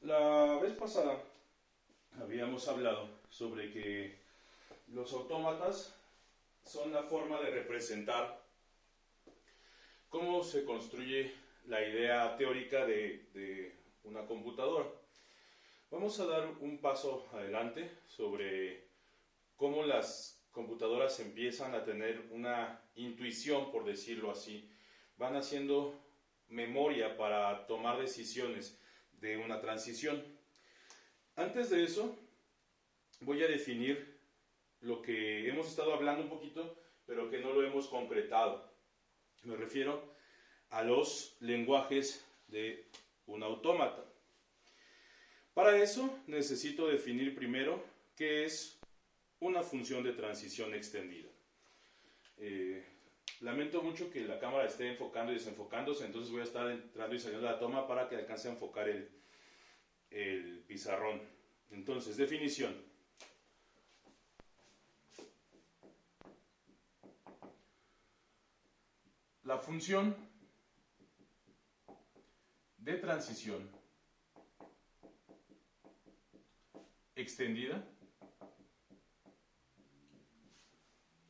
La vez pasada habíamos hablado sobre que los autómatas son la forma de representar cómo se construye la idea teórica de una computadora. Vamos a dar un paso adelante sobre cómo las computadoras empiezan a tener una intuición, por decirlo así. Van haciendo memoria para tomar decisiones de una transición. Antes de eso, voy a definir lo que hemos estado hablando un poquito, pero que no lo hemos concretado. Me refiero a los lenguajes de un autómata. Para eso necesito definir primero qué es una función de transición extendida. Lamento mucho que la cámara esté enfocando y desenfocándose, entonces voy a estar entrando y saliendo de la toma para que alcance a enfocar el pizarrón. Entonces, definición. La función de transición extendida,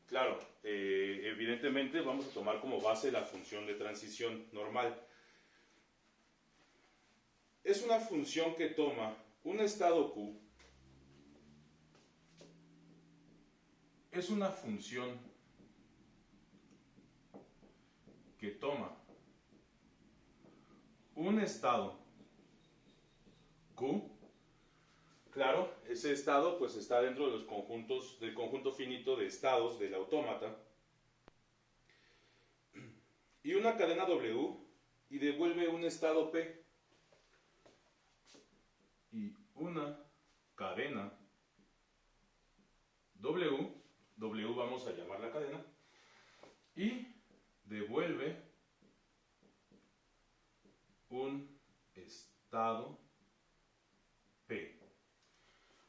claro, evidentemente vamos a tomar como base la función de transición normal. Es una función que toma un estado Q, es una función que toma un estado Q. Claro, ese estado pues está dentro de los conjuntos, del conjunto finito de estados del autómata, y una cadena W y devuelve un estado P, y una cadena W vamos a llamar la cadena, y devuelve un estado P.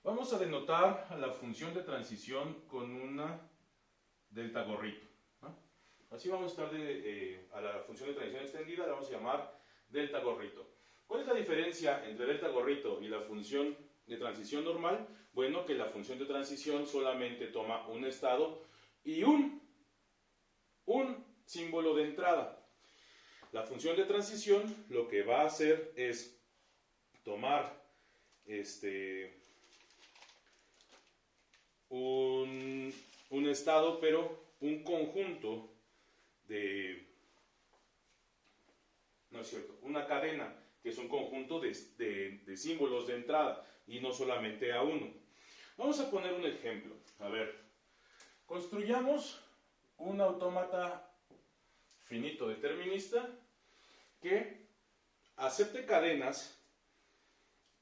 Vamos a denotar a la función de transición con una delta gorrito, ¿no? Así vamos a estar a la función de transición extendida, la vamos a llamar delta gorrito. ¿Cuál es la diferencia entre delta gorrito y la función de transición normal? Bueno, que la función de transición solamente toma un estado y un símbolo de entrada. La función de transición lo que va a hacer es tomar un estado, pero un conjunto de, no es cierto, una cadena, que es un conjunto de símbolos de entrada, y no solamente a uno. Vamos a poner un ejemplo. A ver, construyamos un autómata finito determinista que acepte cadenas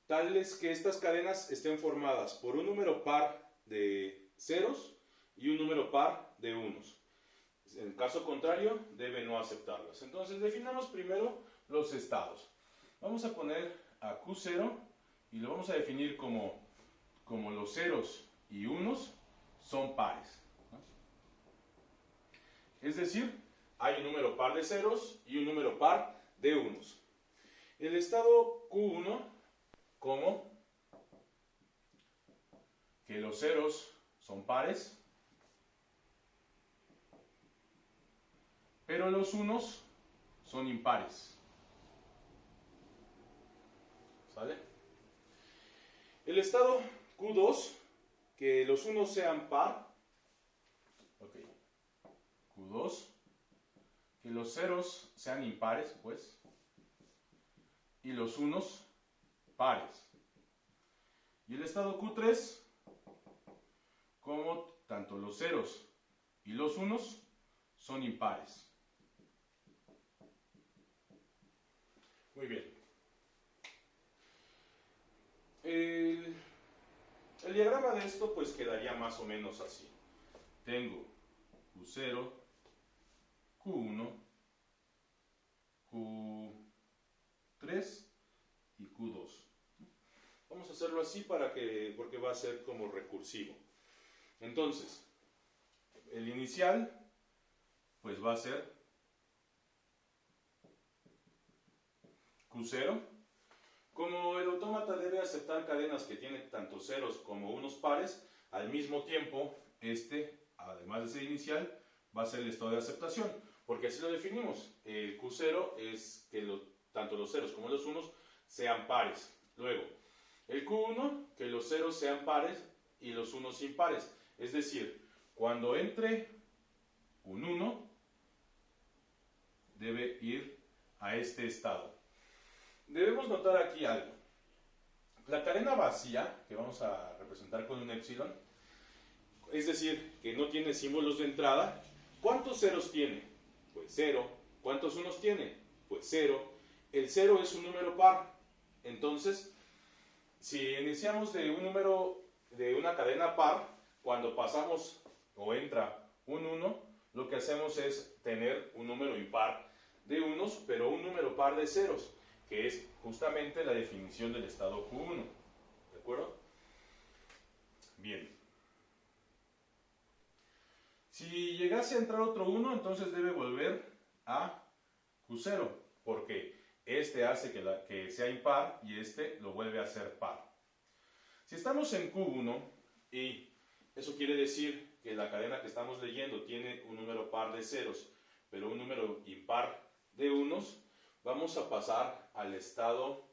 tales que estas cadenas estén formadas por un número par de ceros y un número par de unos. En caso contrario, debe no aceptarlas. Entonces, definamos primero los estados. Vamos a poner a Q0 y lo vamos a definir como los ceros y unos son pares, ¿no? Es decir, hay un número par de ceros y un número par de unos. El estado Q1 como que los ceros son pares, pero los unos son impares. ¿Sale? El estado Q2, que los unos sean par. Ok. Q2, que los ceros sean impares, pues. Y los unos pares. Y el estado Q3, como tanto los ceros y los unos son impares. Muy bien. El diagrama de esto pues quedaría más o menos así. Tengo Q0, Q1, Q3 y Q2. Vamos a hacerlo así porque va a ser como recursivo. Entonces, el inicial pues va a ser Q0. Como el autómata aceptar cadenas que tienen tanto ceros como unos pares, al mismo tiempo, además de ser inicial, va a ser el estado de aceptación, porque así lo definimos. El Q0 es que tanto los ceros como los unos sean pares. Luego, el Q1, que los ceros sean pares y los unos impares. Es decir, cuando entre un 1, debe ir a este estado. Debemos notar aquí algo. La cadena vacía, que vamos a representar con un epsilon, es decir, que no tiene símbolos de entrada, ¿cuántos ceros tiene? Pues 0. ¿Cuántos unos tiene? Pues 0. El 0 es un número par. Entonces, si iniciamos de un número de una cadena par, cuando pasamos o entra un 1, lo que hacemos es tener un número impar de unos, pero un número par de ceros, que es justamente la definición del estado Q1. ¿De acuerdo? Bien. Si llegase a entrar otro 1, entonces debe volver a Q0, porque este hace que sea impar y este lo vuelve a ser par. Si estamos en Q1, y eso quiere decir que la cadena que estamos leyendo tiene un número par de ceros, pero un número impar de unos, vamos a pasar al estado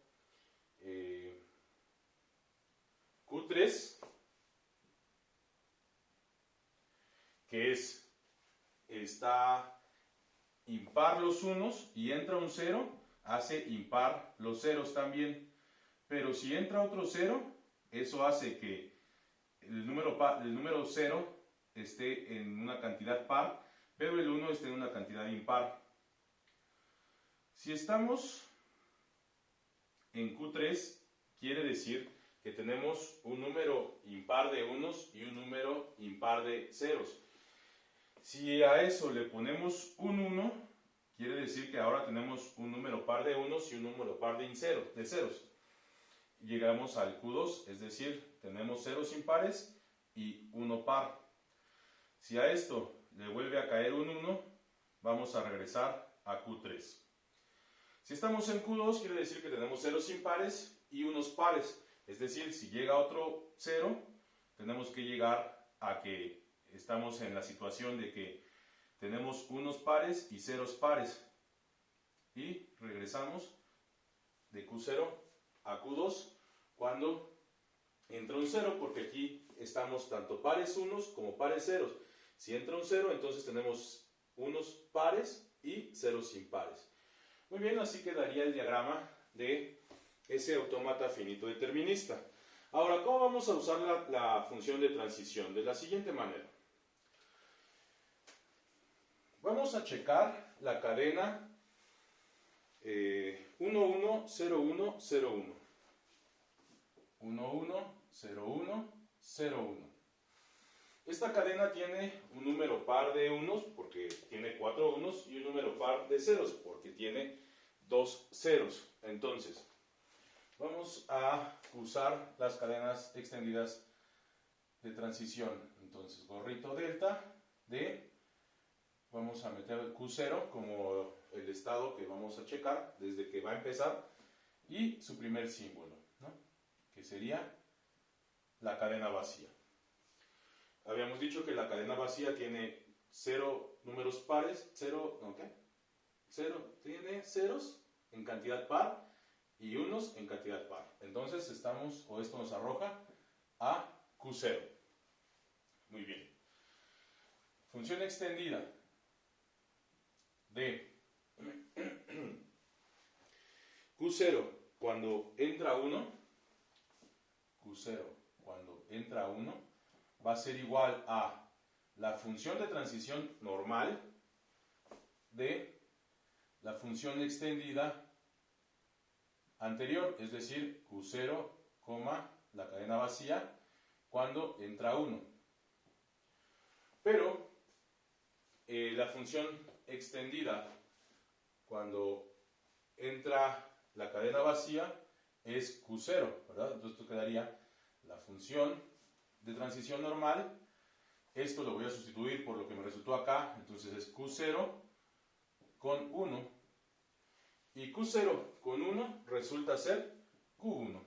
Q3, que está impar los unos y entra un 0, hace impar los ceros también. Pero si entra otro 0, eso hace que el número 0 esté en una cantidad par, pero el 1 esté en una cantidad impar. Si estamos en Q3, quiere decir que tenemos un número impar de unos y un número impar de ceros. Si a eso le ponemos un 1, quiere decir que ahora tenemos un número par de unos y un número par de ceros. Llegamos al Q2, es decir, tenemos ceros impares y 1 par. Si a esto le vuelve a caer un 1, vamos a regresar a Q3. Si estamos en Q2, quiere decir que tenemos ceros impares y unos pares. Es decir, si llega otro 0, tenemos que llegar a que estamos en la situación de que tenemos unos pares y ceros pares. Y regresamos de Q0 a Q2 cuando entra un 0, porque aquí estamos tanto pares unos como pares ceros. Si entra un 0, entonces tenemos unos pares y ceros impares. Muy bien, así quedaría el diagrama de ese autómata finito determinista. Ahora, ¿cómo vamos a usar la función de transición? De la siguiente manera. Vamos a checar la cadena 1, 1, 0, 1, 0, 1. 1, 1, 0, 1, 0, 1. Esta cadena tiene un número par de unos, porque tiene 4 unos, y un número par de ceros, porque tiene 2 ceros. Entonces, vamos a usar las cadenas extendidas de transición. Entonces, gorrito delta de, vamos a meter el Q0 como el estado que vamos a checar desde que va a empezar, y su primer símbolo, ¿no? Que sería la cadena vacía. Habíamos dicho que la cadena vacía tiene 0 números pares, 0, tiene ceros en cantidad par y unos en cantidad par. Entonces esto nos arroja a Q0. Muy bien. Función extendida de Q0 cuando entra 1, Q0 cuando entra 1, va a ser igual a la función de transición normal de la función extendida anterior, es decir, Q0, la cadena vacía, cuando entra 1. Pero la función extendida cuando entra la cadena vacía es Q0, ¿verdad? Entonces esto quedaría la función de transición normal. Esto lo voy a sustituir por lo que me resultó acá, entonces es Q0 con 1. Y Q0 con 1 resulta ser Q1.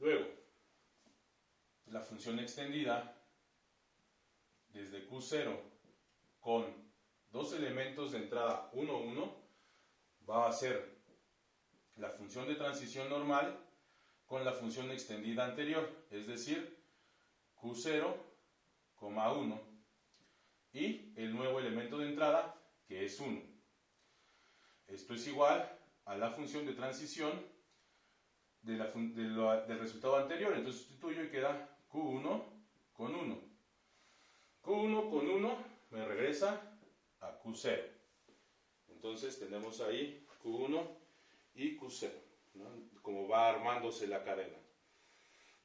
Luego, la función extendida desde Q0 con dos elementos de entrada 1, 1 va a ser la función de transición normal con la función extendida anterior, es decir, Q0, 1 y el nuevo elemento de entrada que es 1. Esto es igual a la función de transición del resultado anterior, entonces sustituyo y queda Q1 con 1. Q1 con 1 me regresa a Q0. Entonces tenemos ahí Q1 y Q0, ¿no? Como va armándose la cadena.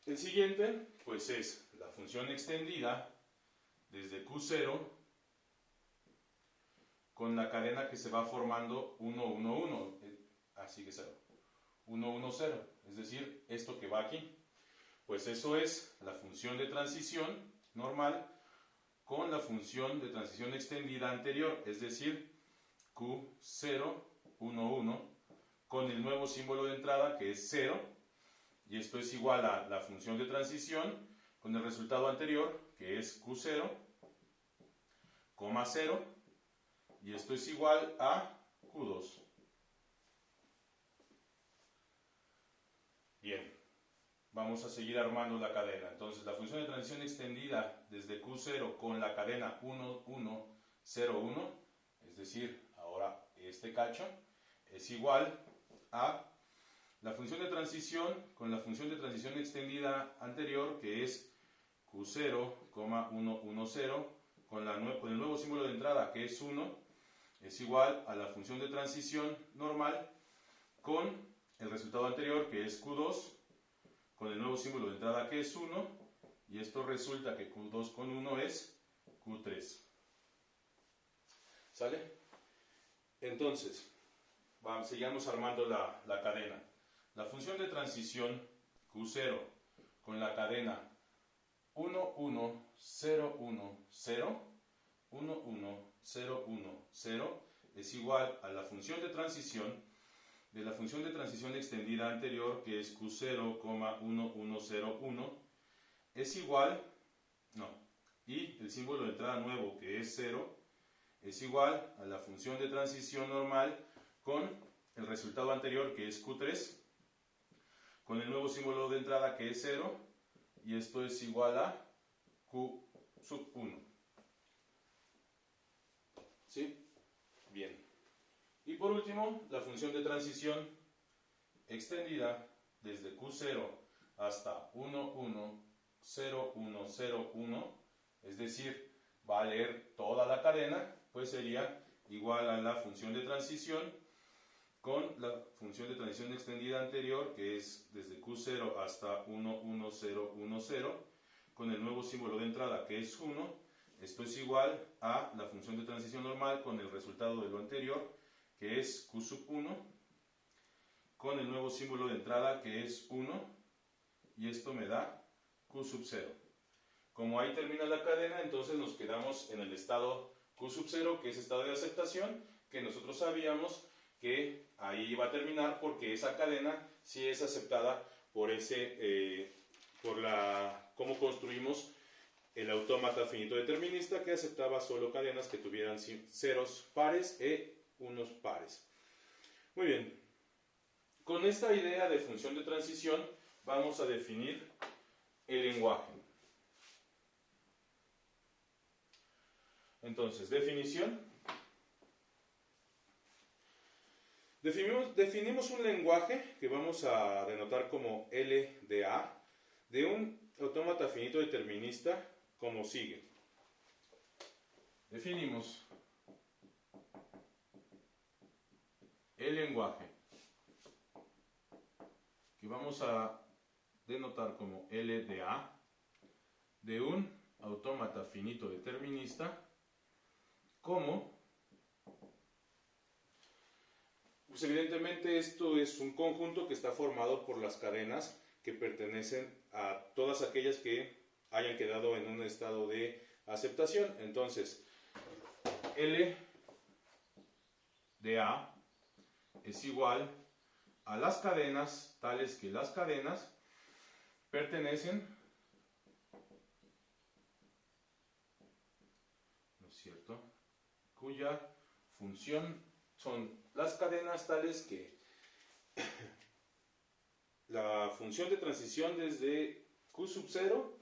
El siguiente, pues es la función extendida desde Q0 con la cadena que se va formando 1, 1, 1, así que 0, 1, 1, 0, es decir, esto que va aquí. Pues eso es la función de transición normal con la función de transición extendida anterior, es decir, Q0, 1, 1, con el nuevo símbolo de entrada que es 0, y esto es igual a la función de transición con el resultado anterior que es Q0, 0, y esto es igual a Q2. Bien, vamos a seguir armando la cadena. Entonces, la función de transición extendida desde Q0 con la cadena 1, 1, 0, 1, es decir, ahora este cacho, es igual a la función de transición con la función de transición extendida anterior, que es Q0, 1, 1, 0, con el nuevo símbolo de entrada, que es 1, es igual a la función de transición normal con el resultado anterior, que es Q2, con el nuevo símbolo de entrada, que es 1, y esto resulta que Q2 con 1 es Q3. ¿Sale? Entonces, sigamos armando la cadena. La función de transición Q0 con la cadena 1, 1, 0, 1, 0, 1, 1, 0, 1, 0 es igual a la función de transición de la función de transición extendida anterior, que es Q0, 1, 1, 0, 1, es igual, y el símbolo de entrada nuevo, que es 0, es igual a la función de transición normal con el resultado anterior, que es Q3, con el nuevo símbolo de entrada, que es 0, y esto es igual a Q sub 1. ¿Sí? Bien. Y por último, la función de transición extendida desde Q0 hasta 1, 1, 0, 1, 0, 1, es decir, va a leer toda la cadena, pues sería igual a la función de transición con la función de transición extendida anterior, que es desde Q0 hasta 1, 1, 0, 1, 0, con el nuevo símbolo de entrada, que es 1. Esto es igual a la función de transición normal con el resultado de lo anterior, que es Q sub 1, con el nuevo símbolo de entrada, que es 1, y esto me da Q sub 0. Como ahí termina la cadena, entonces nos quedamos en el estado Q sub 0, que es estado de aceptación, que nosotros sabíamos que ahí iba a terminar porque esa cadena sí es aceptada por cómo construimos el autómata finito determinista, que aceptaba solo cadenas que tuvieran ceros pares e unos pares. Muy bien, con esta idea de función de transición vamos a definir el lenguaje. Entonces, definición. Definimos un lenguaje que vamos a denotar como LDA de un autómata finito determinista como sigue. Definimos el lenguaje que vamos a denotar como LDA de un autómata finito determinista como, pues evidentemente esto es un conjunto que está formado por las cadenas que pertenecen a todas aquellas que hayan quedado en un estado de aceptación. Entonces, L de A es igual a las cadenas, tales que las cadenas pertenecen, ¿no es cierto?, cuya función son las cadenas tales que la función de transición desde Q sub 0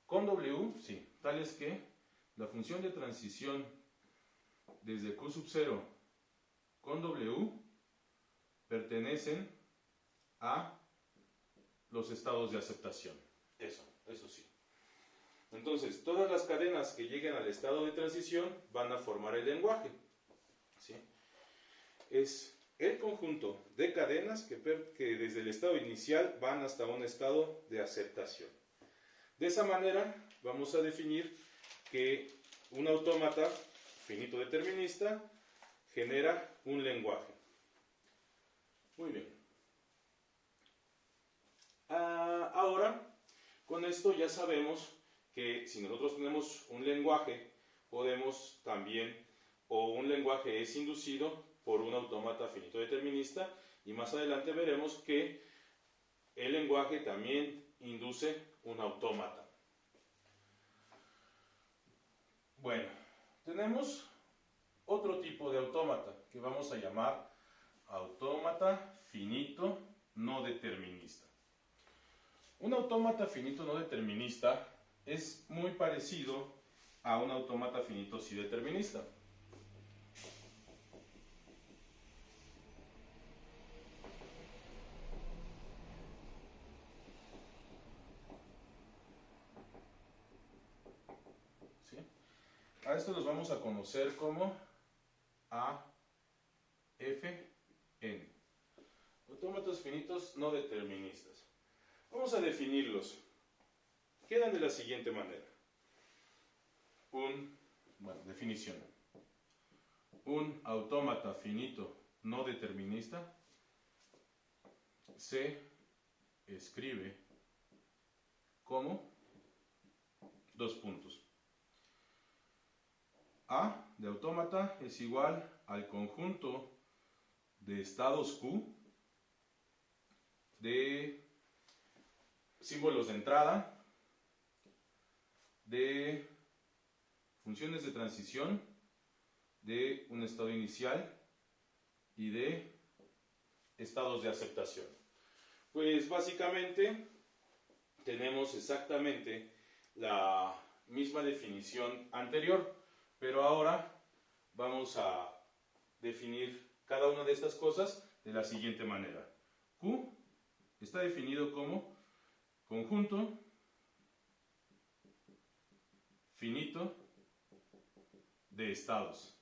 con W, sí, tales que la función de transición desde Q sub 0 con W pertenecen a los estados de aceptación. Eso sí. Entonces, todas las cadenas que lleguen al estado de transición van a formar el lenguaje, ¿sí? Es el conjunto de cadenas que desde el estado inicial van hasta un estado de aceptación. De esa manera vamos a definir que un autómata finito determinista genera un lenguaje. Muy bien. Ahora, con esto ya sabemos que si nosotros tenemos un lenguaje, podemos también, o un lenguaje es inducido por un autómata finito determinista, y más adelante veremos que el lenguaje también induce un autómata. Bueno, tenemos otro tipo de autómata que vamos a llamar autómata finito no determinista. Un autómata finito no determinista es muy parecido a un autómata finito sí determinista. ¿Sí? A esto los vamos a conocer como AFN. Autómatas finitos no deterministas. Vamos a definirlos. Quedan de la siguiente manera. Definición. Un autómata finito no determinista se escribe como dos puntos. A de autómata es igual al conjunto de estados Q de símbolos de entrada, de funciones de transición, de un estado inicial y de estados de aceptación. Pues básicamente tenemos exactamente la misma definición anterior, pero ahora vamos a definir cada una de estas cosas de la siguiente manera. Q está definido como conjunto finito de estados.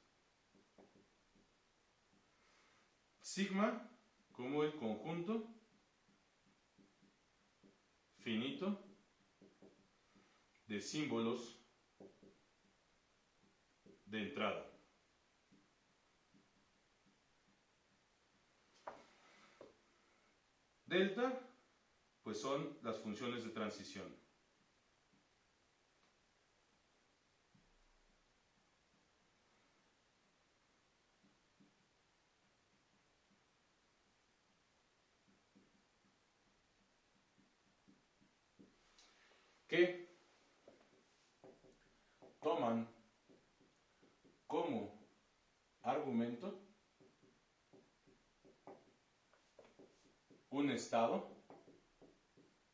Sigma como el conjunto finito de símbolos de entrada. Delta, pues son las funciones de transición. Que toman como argumento un estado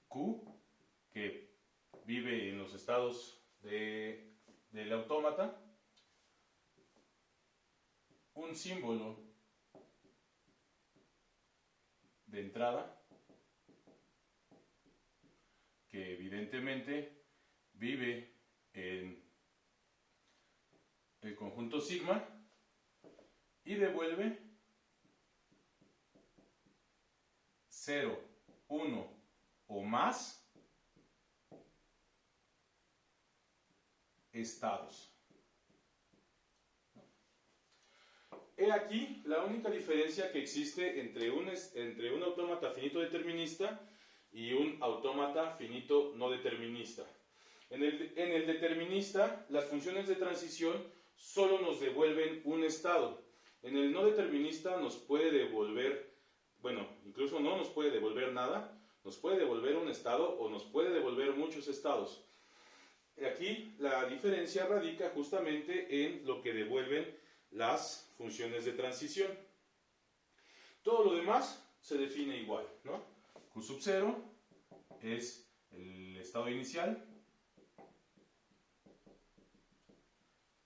Q que vive en los estados del autómata, un símbolo de entrada que evidentemente vive en el conjunto sigma y devuelve 0, 1 o más estados. He aquí la única diferencia que existe entre un autómata finito determinista y un autómata finito no determinista. En el determinista, las funciones de transición solo nos devuelven un estado. En el no determinista nos puede devolver, bueno, incluso no nos puede devolver nada, nos puede devolver un estado o nos puede devolver muchos estados. Aquí la diferencia radica justamente en lo que devuelven las funciones de transición. Todo lo demás se define igual, ¿no? Q sub 0 es el estado inicial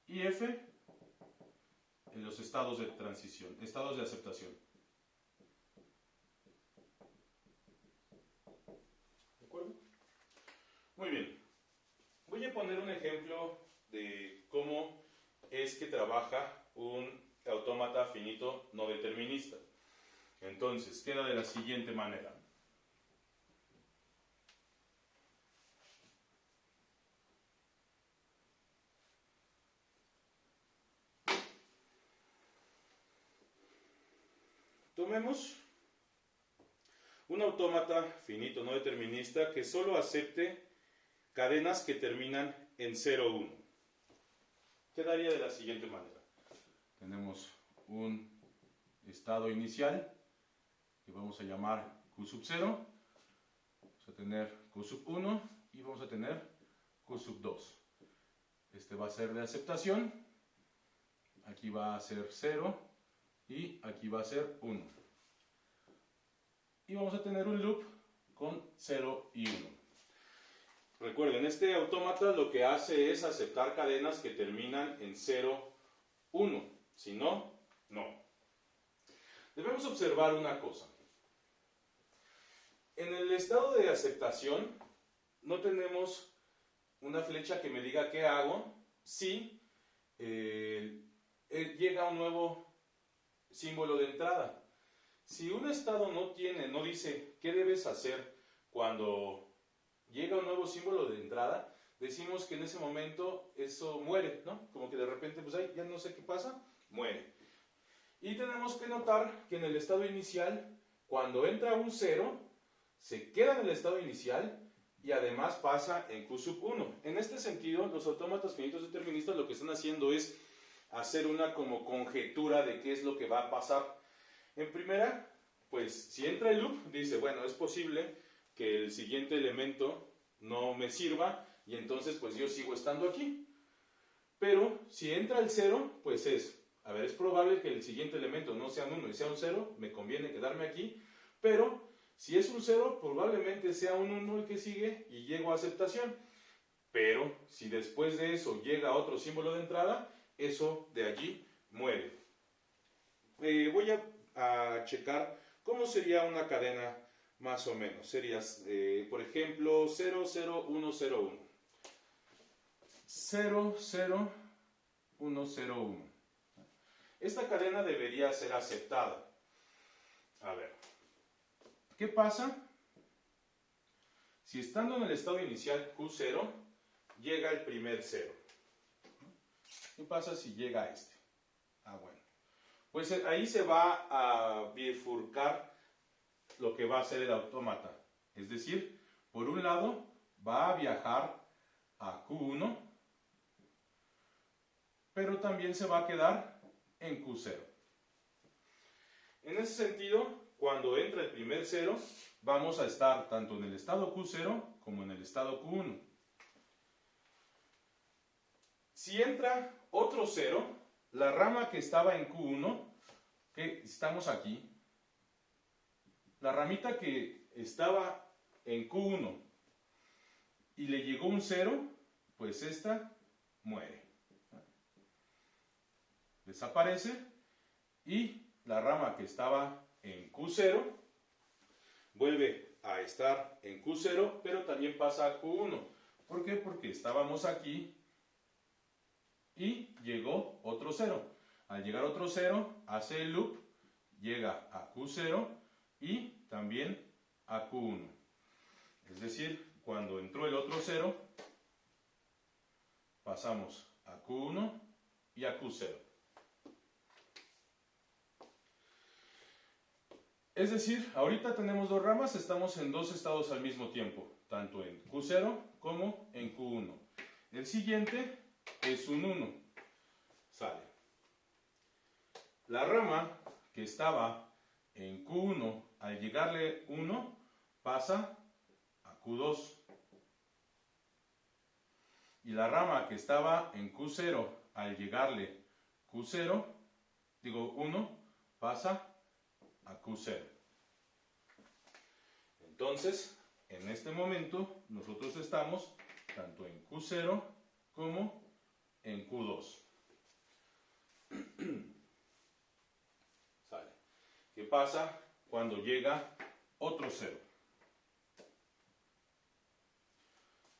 y F en los estados de transición, estados de aceptación. ¿De acuerdo? Muy bien. Voy a poner un ejemplo de cómo es que trabaja un autómata finito no determinista. Entonces, queda de la siguiente manera. Tomemos un autómata finito no determinista que solo acepte cadenas que terminan en 0, 1. Quedaría de la siguiente manera. Tenemos un estado inicial que vamos a llamar Q sub 0. Vamos a tener Q sub 1 y vamos a tener Q sub 2. Este va a ser de aceptación. Aquí va a ser 0 y aquí va a ser 1. Y vamos a tener un loop con 0 y 1. Recuerden, este autómata lo que hace es aceptar cadenas que terminan en 0, 1. Si no, no. Debemos observar una cosa. En el estado de aceptación no tenemos una flecha que me diga qué hago si llega un nuevo símbolo de entrada. Si un estado no dice qué debes hacer cuando llega un nuevo símbolo de entrada, decimos que en ese momento eso muere, ¿no? Como que de repente, pues ahí ya no sé qué pasa, muere. Y tenemos que notar que en el estado inicial, cuando entra un 0, se queda en el estado inicial y además pasa en Q sub 1. En este sentido, los autómatas finitos deterministas lo que están haciendo es hacer una como conjetura de qué es lo que va a pasar. En primera, pues si entra el loop, dice, bueno, es posible que el siguiente elemento no me sirva y entonces pues yo sigo estando aquí. Pero si entra el 0, pues es probable que el siguiente elemento no sea un 1 y sea un 0, me conviene quedarme aquí, pero si es un 0, probablemente sea un 1 el que sigue y llego a aceptación. Pero si después de eso llega otro símbolo de entrada, eso de allí muere. Voy a checar cómo sería una cadena más o menos. Sería, por ejemplo, 0, 0, 1, 0, 1. 0, 0, 1, 0, 1. Esta cadena debería ser aceptada. A ver, ¿qué pasa si estando en el estado inicial Q0 llega el primer 0? ¿Qué pasa si llega este? Bueno, pues ahí se va a bifurcar lo que va a hacer el autómata. Es decir, por un lado va a viajar a Q1, pero también se va a quedar en Q0. En ese sentido, cuando entra el primer 0, vamos a estar tanto en el estado Q0 como en el estado Q1. Si entra otro 0, la rama que estaba en Q1, que estamos aquí, la ramita que estaba en Q1 y le llegó un 0, pues esta muere. Desaparece y la rama que estaba en Q0 vuelve a estar en Q0, pero también pasa a Q1. ¿Por qué? Porque estábamos aquí y llegó otro 0. Al llegar otro 0, hace el loop, llega a Q0 y también a Q1. Es decir, cuando entró el otro 0, pasamos a Q1 y a Q0. Es decir, ahorita tenemos dos ramas, estamos en dos estados al mismo tiempo, tanto en Q0 como en Q1. El siguiente es un 1. Sale. La rama que estaba en Q1, al llegarle 1, pasa a Q2. Y la rama que estaba en Q0, al llegarle Q0, 1, pasa a Q0. Entonces, en este momento, nosotros estamos tanto en Q0 como en Q2. ¿Sale? ¿Qué pasa cuando llega otro 0?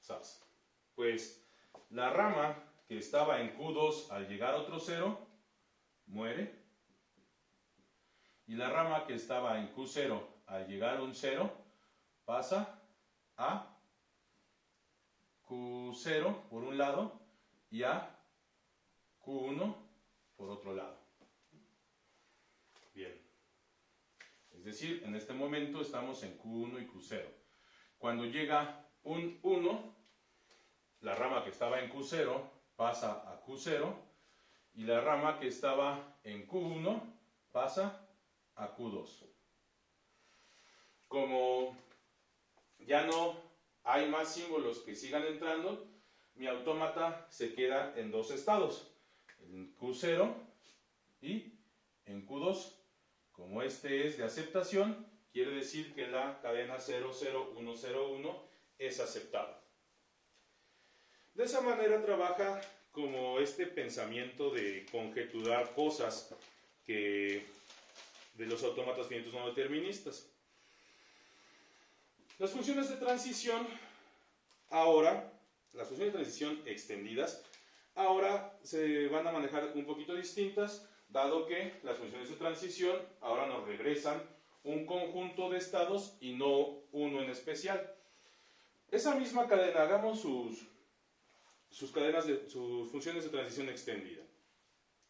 ¿Sabes? Pues la rama que estaba en Q2 al llegar otro 0, muere. Y la rama que estaba en Q0 al llegar un 0, pasa a Q0 por un lado y a Q1 por otro lado. Bien. Es decir, en este momento estamos en Q1 y Q0. Cuando llega un 1, la rama que estaba en Q0 pasa a Q0 y la rama que estaba en Q1 pasa a Q2. Como ya no hay más símbolos que sigan entrando, mi autómata se queda en dos estados, en Q0 y en Q2. Como este es de aceptación, quiere decir que la cadena 00101 es aceptada. De esa manera trabaja como este pensamiento de conjeturar cosas de los autómatas finitos no deterministas. Las funciones de transición las funciones de transición extendidas, ahora se van a manejar un poquito distintas, dado que las funciones de transición ahora nos regresan un conjunto de estados y no uno en especial. Esa misma cadena, hagamos sus funciones de transición extendida.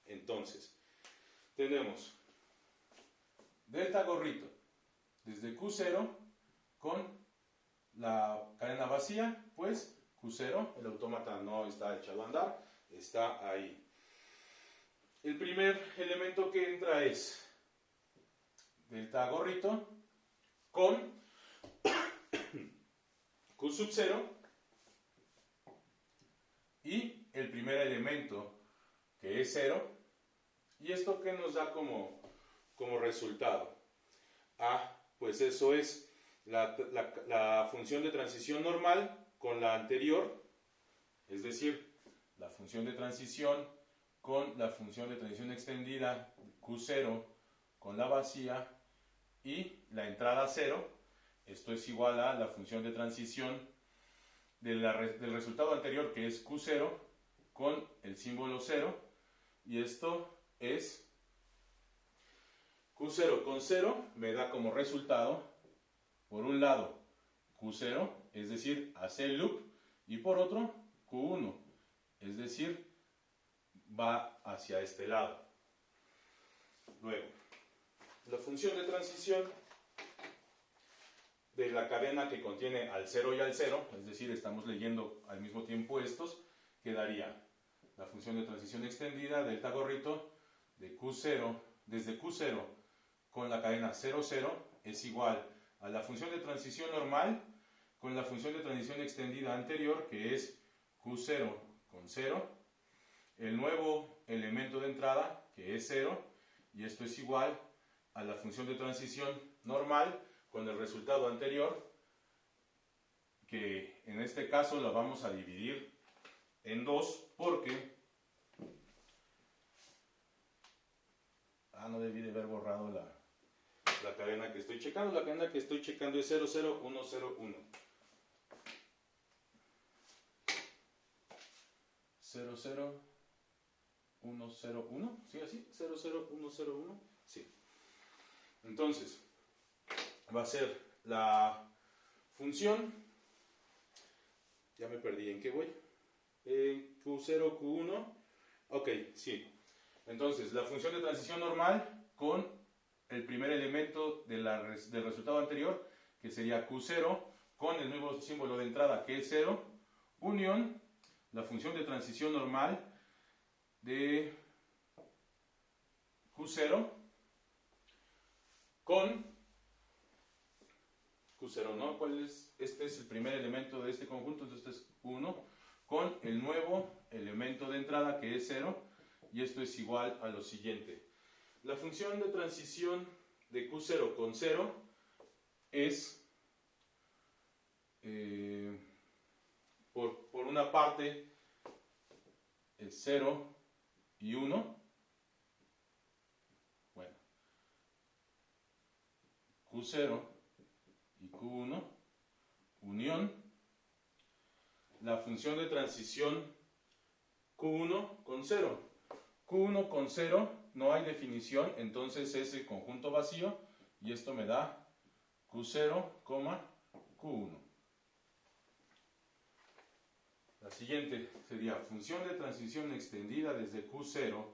Entonces, tenemos delta gorrito desde Q0 con la cadena vacía, pues Q0, el autómata no está echado a andar, está ahí. El primer elemento que entra es delta gorrito con Q sub 0 y el primer elemento que es 0. ¿Y esto qué nos da como resultado? Pues eso es la función de transición normal con la anterior, es decir, la función de transición con la función de transición extendida Q0 con la vacía y la entrada 0. Esto es igual a la función de transición del resultado anterior, que es Q0 con el símbolo 0, y esto es Q0 con 0, me da como resultado, por un lado, Q0, es decir, hace el loop, y por otro, Q1, es decir, va hacia este lado. Luego, la función de transición de la cadena que contiene al 0 y al 0, es decir, estamos leyendo al mismo tiempo estos, quedaría la función de transición extendida, delta gorrito, de Q0, desde Q0 con la cadena 0, 0, es igual a la función de transición normal con la función de transición extendida anterior, que es Q0 con 0, el nuevo elemento de entrada, que es 0, y esto es igual a la función de transición normal con el resultado anterior, que en este caso la vamos a dividir en dos porque no debí de haber borrado la cadena que estoy checando. La cadena que estoy checando es 00101. 00101, ¿sí así? 00101, sí. Entonces, va a ser la función, ya me perdí, ¿en qué voy? En Q0, Q1, ok, sí. Entonces, la función de transición normal con el primer elemento del resultado anterior, que sería Q0, con el nuevo símbolo de entrada, que es 0, unión, la función de transición normal de Q0 con Q0, ¿no? Este es el primer elemento de este conjunto, entonces este es 1, con el nuevo elemento de entrada que es 0, y esto es igual a lo siguiente. La función de transición de Q0 con 0 es, por una parte, es 0 y 1. Bueno, Q0 y Q1, unión, la función de transición Q1 con 0. Q1 con 0 no hay definición, entonces es el conjunto vacío, y esto me da Q0, Q1. La siguiente sería función de transición extendida desde Q0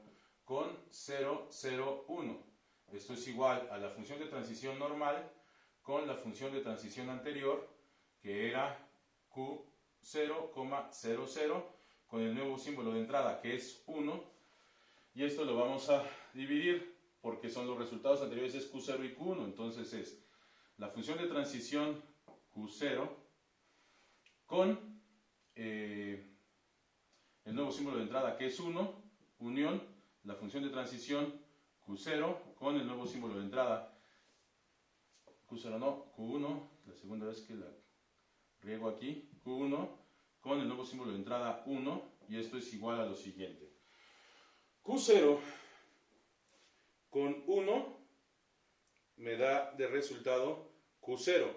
con 0, 0, 1. Esto es igual a la función de transición normal con la función de transición anterior, que era Q0, 0, 0, con el nuevo símbolo de entrada, que es 1. Y esto lo vamos a dividir, porque son los resultados anteriores, es Q0 y Q1. Entonces es la función de transición Q0 con el nuevo símbolo de entrada, que es 1, unión, la función de transición Q0 con el nuevo símbolo de entrada, Q0 no, Q1, la segunda vez que la riego aquí, Q1 con el nuevo símbolo de entrada 1, y esto es igual a lo siguiente. Q0 con 1 me da de resultado Q0.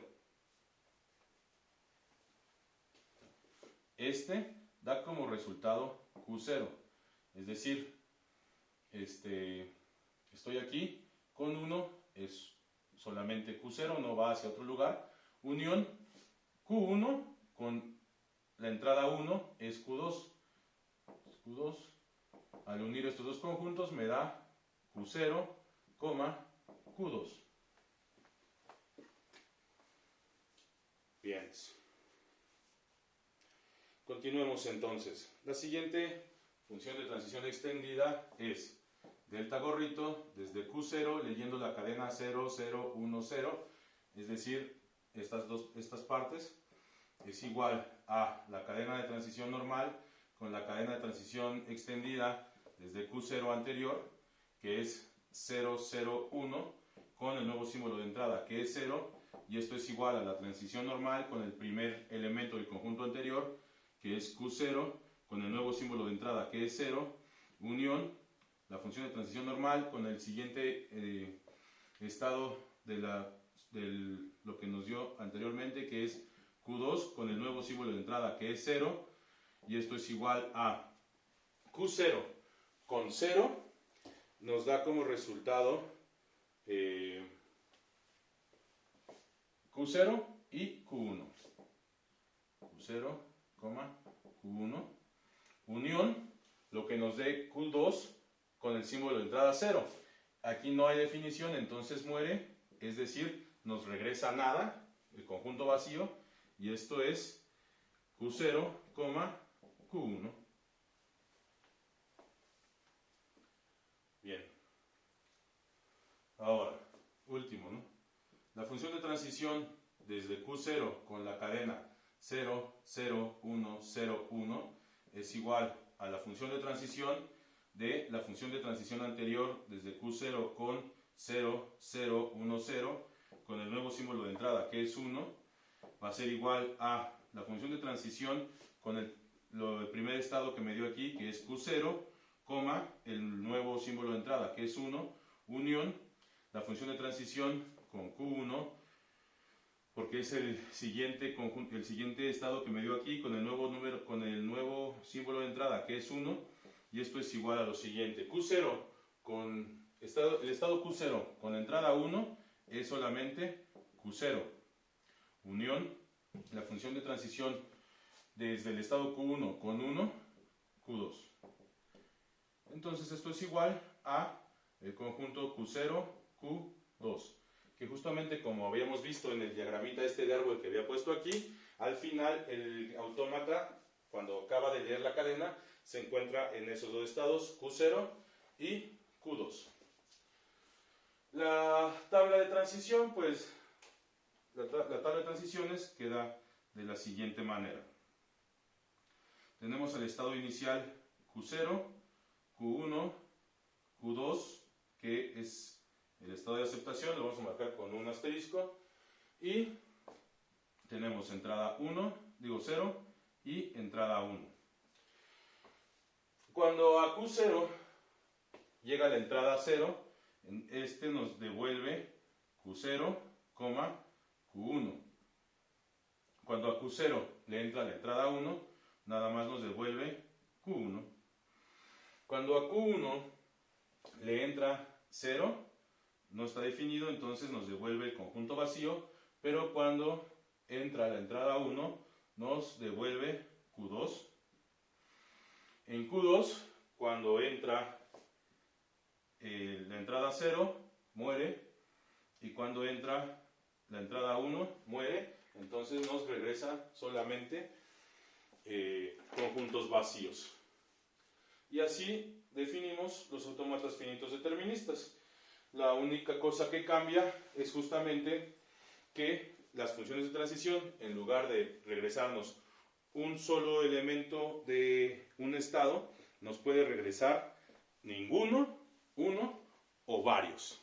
Este da como resultado Q0. Es decir, estoy aquí con 1, es solamente Q0, no va hacia otro lugar. Unión Q1 con la entrada 1 es Q2. Q2. Al unir estos dos conjuntos me da Q0, Q2. Bien. Continuemos entonces. La siguiente función de transición extendida es delta gorrito desde Q0 leyendo la cadena 0, 0, 1, 0, es decir, estas partes, es igual a la cadena de transición normal con la cadena de transición extendida desde Q0 anterior, que es 0, 0, 1, con el nuevo símbolo de entrada, que es 0, y esto es igual a la transición normal con el primer elemento del conjunto anterior, que es Q0, con el nuevo símbolo de entrada, que es 0, unión, la función de transición normal con el siguiente estado de lo que nos dio anteriormente, que es Q2, con el nuevo símbolo de entrada, que es 0, y esto es igual a Q0 con 0, nos da como resultado Q0 y Q1. Q0, Q1, unión, lo que nos dé Q2 con el símbolo de entrada 0. Aquí no hay definición, entonces muere, es decir, nos regresa nada, el conjunto vacío, y esto es Q0, Q1. Bien. Ahora, último, ¿no? La función de transición desde Q0 con la cadena 0, 0, 1, 0, 1 es igual a la función de transición de la función de transición anterior desde Q0 con 0, 0, 1, 0 con el nuevo símbolo de entrada, que es 1, va a ser igual a la función de transición con el primer estado que me dio aquí, que es Q0, el nuevo símbolo de entrada, que es 1, unión, la función de transición con Q1, porque es el siguiente estado que me dio aquí, con el nuevo símbolo de entrada, que es 1, y esto es igual a lo siguiente. Q0 con el estado Q0 con la entrada 1 es solamente Q0, unión, la función de transición desde el estado Q1 con 1, Q2. Entonces esto es igual a el conjunto Q0, Q2, que justamente como habíamos visto en el diagramita de árbol que había puesto aquí, al final el autómata, cuando acaba de leer la cadena, se encuentra en esos dos estados, Q0 y Q2. La tabla de transición, pues la tabla de transiciones queda de la siguiente manera. Tenemos el estado inicial Q0, Q1, Q2, que es el estado de aceptación, lo vamos a marcar con un asterisco, y tenemos entrada 0 y entrada 1. Cuando a Q0 llega la entrada 0, este nos devuelve Q0, Q1. Cuando a Q0 le entra la entrada 1, nada más nos devuelve Q1. Cuando a Q1 le entra 0, no está definido, entonces nos devuelve el conjunto vacío, pero cuando entra la entrada 1, nos devuelve Q2. En Q2, cuando entra la entrada 0, muere, y cuando entra la entrada 1, muere, entonces nos regresa solamente conjuntos vacíos. Y así definimos los autómatas finitos deterministas. La única cosa que cambia es justamente que las funciones de transición, en lugar de regresarnos un solo elemento de un estado, nos puede regresar ninguno, uno o varios.